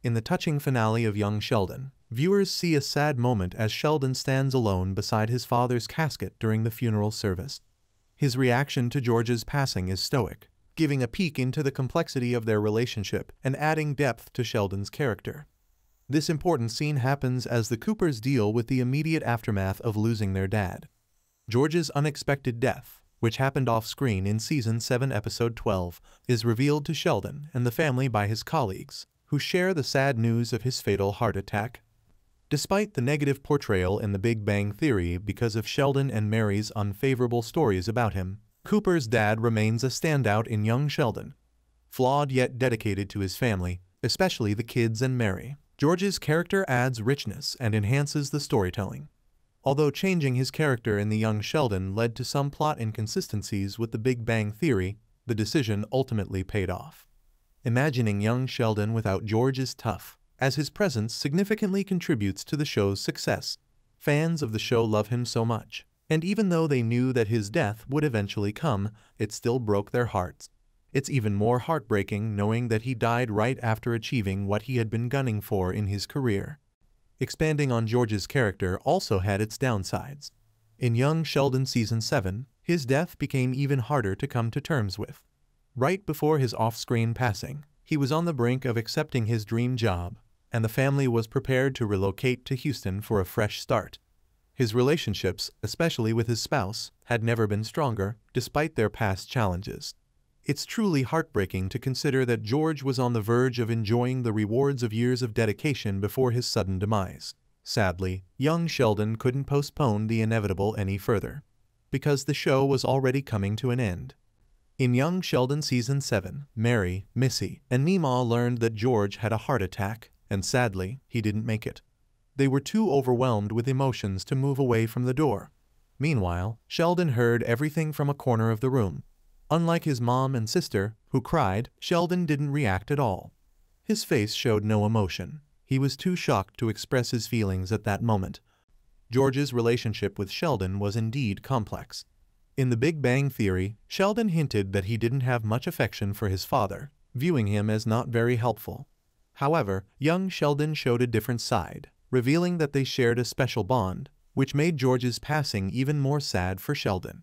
In the touching finale of Young Sheldon, viewers see a sad moment as Sheldon stands alone beside his father's casket during the funeral service. His reaction to George's passing is stoic, giving a peek into the complexity of their relationship and adding depth to Sheldon's character. This important scene happens as the Coopers deal with the immediate aftermath of losing their dad. George's unexpected death, which happened off-screen in Season 7 Episode 12, is revealed to Sheldon and the family by his colleagues, who share the sad news of his fatal heart attack. Despite the negative portrayal in The Big Bang Theory because of Sheldon and Mary's unfavorable stories about him, Cooper's dad remains a standout in Young Sheldon. Flawed yet dedicated to his family, especially the kids and Mary, George's character adds richness and enhances the storytelling. Although changing his character in the Young Sheldon led to some plot inconsistencies with The Big Bang Theory, the decision ultimately paid off. Imagining Young Sheldon without George is tough, as his presence significantly contributes to the show's success. Fans of the show love him so much, and even though they knew that his death would eventually come, it still broke their hearts. It's even more heartbreaking knowing that he died right after achieving what he had been gunning for in his career. Expanding on George's character also had its downsides. In Young Sheldon Season 7, his death became even harder to come to terms with. Right before his off-screen passing, he was on the brink of accepting his dream job, and the family was prepared to relocate to Houston for a fresh start. His relationships, especially with his spouse, had never been stronger, despite their past challenges. It's truly heartbreaking to consider that George was on the verge of enjoying the rewards of years of dedication before his sudden demise. Sadly, Young Sheldon couldn't postpone the inevitable any further, because the show was already coming to an end. In Young Sheldon Season 7, Mary, Missy, and Meemaw learned that George had a heart attack, and sadly, he didn't make it. They were too overwhelmed with emotions to move away from the door. Meanwhile, Sheldon heard everything from a corner of the room. Unlike his mom and sister, who cried, Sheldon didn't react at all. His face showed no emotion. He was too shocked to express his feelings at that moment. George's relationship with Sheldon was indeed complex. In The Big Bang Theory, Sheldon hinted that he didn't have much affection for his father, viewing him as not very helpful. However, Young Sheldon showed a different side, revealing that they shared a special bond, which made George's passing even more sad for Sheldon.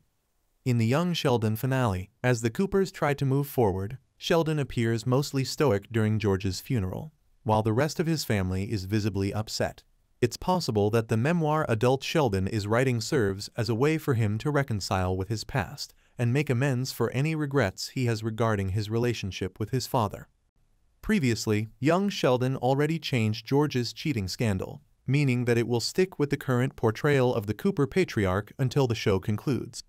In the Young Sheldon finale, as the Coopers try to move forward, Sheldon appears mostly stoic during George's funeral, while the rest of his family is visibly upset. It's possible that the memoir adult Sheldon is writing serves as a way for him to reconcile with his past and make amends for any regrets he has regarding his relationship with his father. Previously, Young Sheldon already changed George's cheating scandal, meaning that it will stick with the current portrayal of the Cooper patriarch until the show concludes.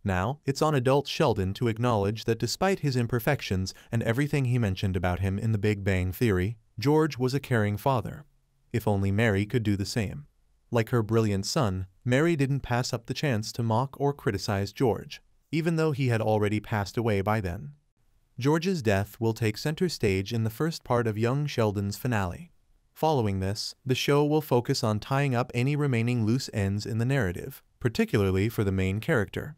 Now, it's on adult Sheldon to acknowledge that despite his imperfections and everything he mentioned about him in The Big Bang Theory, George was a caring father. If only Mary could do the same. Like her brilliant son, Mary didn't pass up the chance to mock or criticize George, even though he had already passed away by then. George's death will take center stage in the first part of Young Sheldon's finale. Following this, the show will focus on tying up any remaining loose ends in the narrative, particularly for the main character.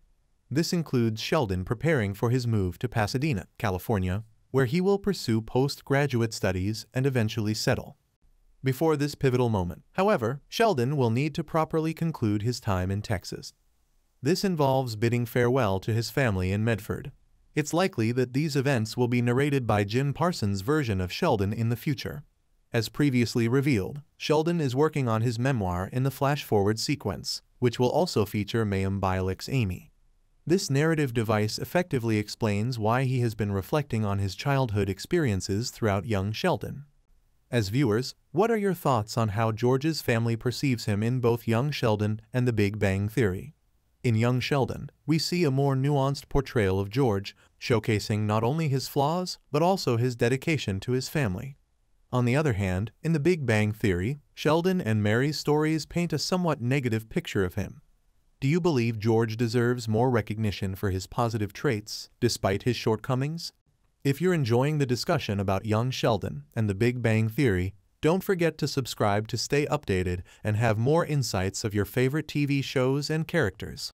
This includes Sheldon preparing for his move to Pasadena, California, where he will pursue postgraduate studies and eventually settle. Before this pivotal moment, however, Sheldon will need to properly conclude his time in Texas. This involves bidding farewell to his family in Medford. It's likely that these events will be narrated by Jim Parsons' version of Sheldon in the future. As previously revealed, Sheldon is working on his memoir in the flash-forward sequence, which will also feature Mayim Bialik's Amy. This narrative device effectively explains why he has been reflecting on his childhood experiences throughout Young Sheldon. As viewers, what are your thoughts on how George's family perceives him in both Young Sheldon and The Big Bang Theory? In Young Sheldon, we see a more nuanced portrayal of George, showcasing not only his flaws, but also his dedication to his family. On the other hand, in The Big Bang Theory, Sheldon and Mary's stories paint a somewhat negative picture of him. Do you believe George deserves more recognition for his positive traits, despite his shortcomings? If you're enjoying the discussion about Young Sheldon and The Big Bang Theory, don't forget to subscribe to stay updated and have more insights of your favorite TV shows and characters.